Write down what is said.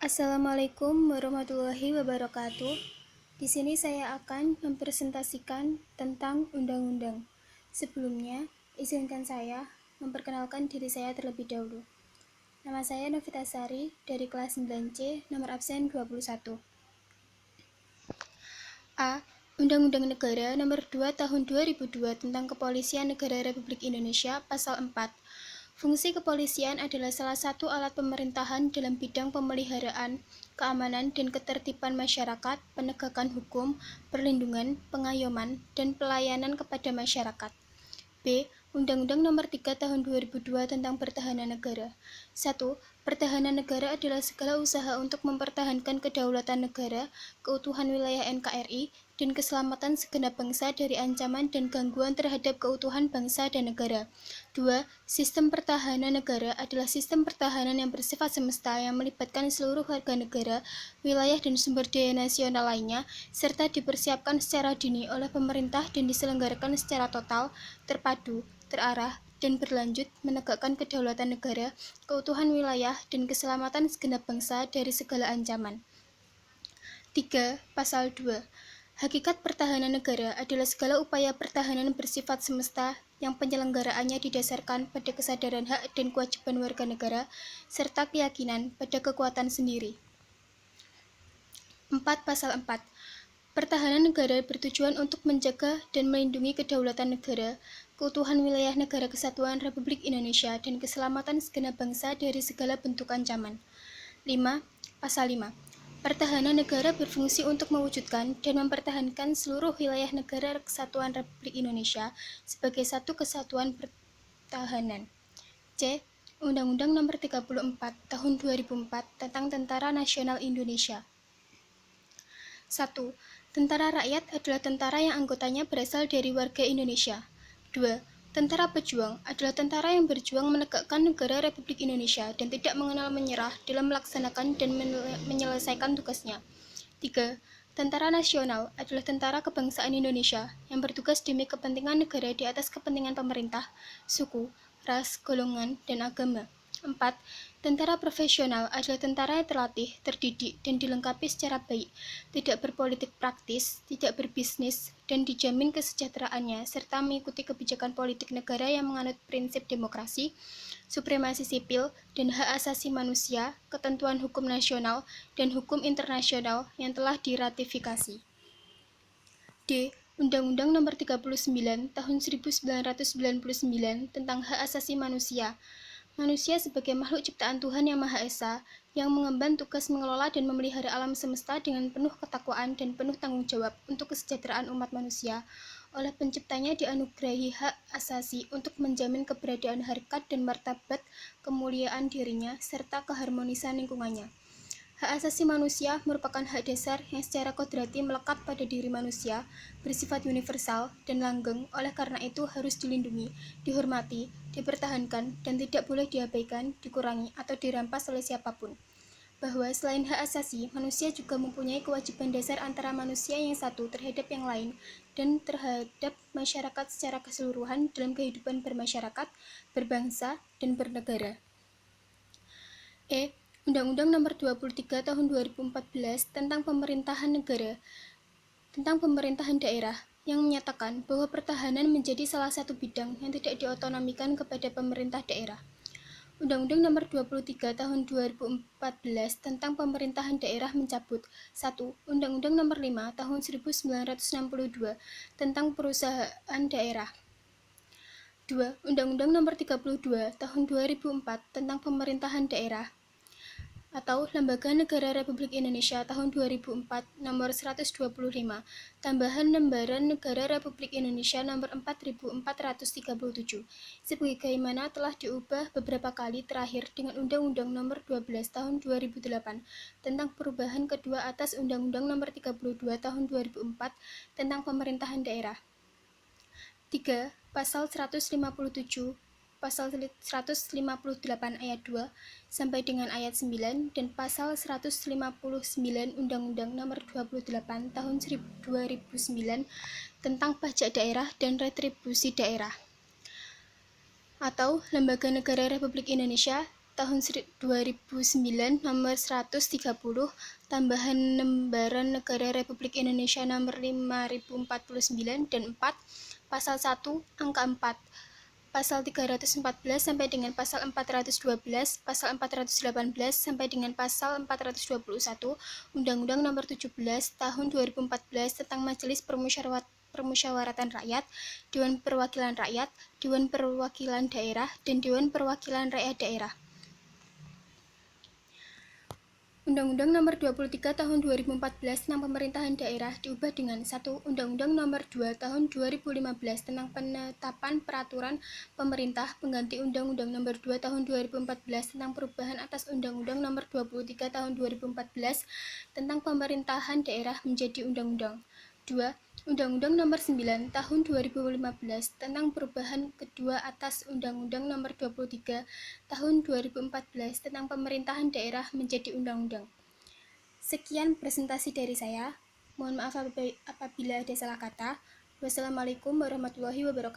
Assalamualaikum warahmatullahi wabarakatuh. Di sini saya akan mempresentasikan tentang undang-undang. Sebelumnya, izinkan saya memperkenalkan diri saya terlebih dahulu. Nama saya Novita Sari dari kelas 9C, nomor absen 21. A. Undang-Undang Negara Nomor 2 Tahun 2002 tentang Kepolisian Negara Republik Indonesia, Pasal 4. Fungsi kepolisian adalah salah satu alat pemerintahan dalam bidang pemeliharaan, keamanan dan ketertiban masyarakat, penegakan hukum, perlindungan, pengayoman, dan pelayanan kepada masyarakat. B. Undang-Undang Nomor 3 Tahun 2002 tentang Pertahanan Negara. 1. Pertahanan negara adalah segala usaha untuk mempertahankan kedaulatan negara, keutuhan wilayah NKRI, dan keselamatan segenap bangsa dari ancaman dan gangguan terhadap keutuhan bangsa dan negara. 2. Sistem pertahanan negara adalah sistem pertahanan yang bersifat semesta yang melibatkan seluruh warga negara, wilayah dan sumber daya nasional lainnya, serta dipersiapkan secara dini oleh pemerintah dan diselenggarakan secara total, terpadu, terarah, dan berlanjut menegakkan kedaulatan negara, keutuhan wilayah, dan keselamatan segenap bangsa dari segala ancaman. 3. Pasal 2. Hakikat pertahanan negara adalah segala upaya pertahanan bersifat semesta yang penyelenggaraannya didasarkan pada kesadaran hak dan kewajiban warga negara, serta keyakinan pada kekuatan sendiri. 4. Pasal 4. Pertahanan negara bertujuan untuk menjaga dan melindungi kedaulatan negara, keutuhan wilayah negara kesatuan Republik Indonesia, dan keselamatan segenap bangsa dari segala bentuk ancaman. 5. Pasal 5. Pertahanan negara berfungsi untuk mewujudkan dan mempertahankan seluruh wilayah negara kesatuan Republik Indonesia sebagai satu kesatuan pertahanan. C. Undang-Undang Nomor 34 Tahun 2004 tentang Tentara Nasional Indonesia. 1. Tentara rakyat adalah tentara yang anggotanya berasal dari warga Indonesia. 2. Tentara pejuang adalah tentara yang berjuang menegakkan negara Republik Indonesia dan tidak mengenal menyerah dalam melaksanakan dan menyelesaikan tugasnya. 3. Tentara nasional adalah tentara kebangsaan Indonesia yang bertugas demi kepentingan negara di atas kepentingan pemerintah, suku, ras, golongan, dan agama. 4. Tentara profesional adalah tentara yang terlatih, terdidik, dan dilengkapi secara baik, tidak berpolitik praktis, tidak berbisnis, dan dijamin kesejahteraannya, serta mengikuti kebijakan politik negara yang menganut prinsip demokrasi, supremasi sipil, dan hak asasi manusia, ketentuan hukum nasional, dan hukum internasional yang telah diratifikasi. D. Undang-Undang Nomor 39 Tahun 1999 tentang Hak Asasi Manusia. Manusia sebagai makhluk ciptaan Tuhan Yang Maha Esa, yang mengemban tugas mengelola dan memelihara alam semesta dengan penuh ketakwaan dan penuh tanggung jawab untuk kesejahteraan umat manusia, oleh penciptanya dianugerahi hak asasi untuk menjamin keberadaan harkat dan martabat kemuliaan dirinya, serta keharmonisan lingkungannya. Hak asasi manusia merupakan hak dasar yang secara kodrati melekat pada diri manusia, bersifat universal dan langgeng, oleh karena itu harus dilindungi, dihormati, dipertahankan, dan tidak boleh diabaikan, dikurangi, atau dirampas oleh siapapun. Bahwa selain hak asasi, manusia juga mempunyai kewajiban dasar antara manusia yang satu terhadap yang lain dan terhadap masyarakat secara keseluruhan dalam kehidupan bermasyarakat, berbangsa, dan bernegara. E. Undang-Undang Nomor 23 Tahun 2014 tentang Pemerintahan Negara, tentang pemerintahan daerah, yang menyatakan bahwa pertahanan menjadi salah satu bidang yang tidak diotonomikan kepada pemerintah daerah. Undang-Undang Nomor 23 Tahun 2014 tentang Pemerintahan Daerah mencabut 1. Undang-Undang Nomor 5 Tahun 1962 tentang Perusahaan Daerah. 2. Undang-Undang Nomor 32 Tahun 2004 tentang Pemerintahan Daerah atau Lembaga Negara Republik Indonesia tahun 2004 nomor 125, tambahan Lembaran Negara Republik Indonesia nomor 4437, sebagaimana telah diubah beberapa kali terakhir dengan Undang-Undang Nomor 12 tahun 2008 tentang perubahan kedua atas Undang-Undang Nomor 32 tahun 2004 tentang pemerintahan daerah. 3. Pasal 157 Pasal 158 ayat 2 sampai dengan ayat 9 dan Pasal 159 Undang-Undang Nomor 28 Tahun 2009 tentang Pajak Daerah dan Retribusi Daerah atau Lembaga Negara Republik Indonesia Tahun 2009 Nomor 130 Tambahan Lembaran Negara Republik Indonesia Nomor 5049 dan 4, Pasal 1, Angka 4, Pasal 314 sampai dengan Pasal 412, Pasal 418 sampai dengan Pasal 421 Undang-Undang Nomor 17 Tahun 2014 tentang Majelis Permusyawaratan Rakyat, Dewan Perwakilan Rakyat, Dewan Perwakilan Daerah, dan Dewan Perwakilan Rakyat Daerah. Undang-Undang Nomor 23 Tahun 2014 tentang Pemerintahan Daerah diubah dengan 1. Undang-Undang Nomor 2 Tahun 2015 tentang penetapan peraturan pemerintah pengganti Undang-Undang Nomor 2 Tahun 2014 tentang perubahan atas Undang-Undang Nomor 23 Tahun 2014 tentang Pemerintahan Daerah menjadi Undang-Undang. 2. Undang-Undang Nomor 9 Tahun 2015 tentang perubahan kedua atas Undang-Undang Nomor 23 Tahun 2014 tentang Pemerintahan Daerah menjadi Undang-Undang. Sekian presentasi dari saya. Mohon maaf apabila ada salah kata. Wassalamualaikum warahmatullahi wabarakatuh.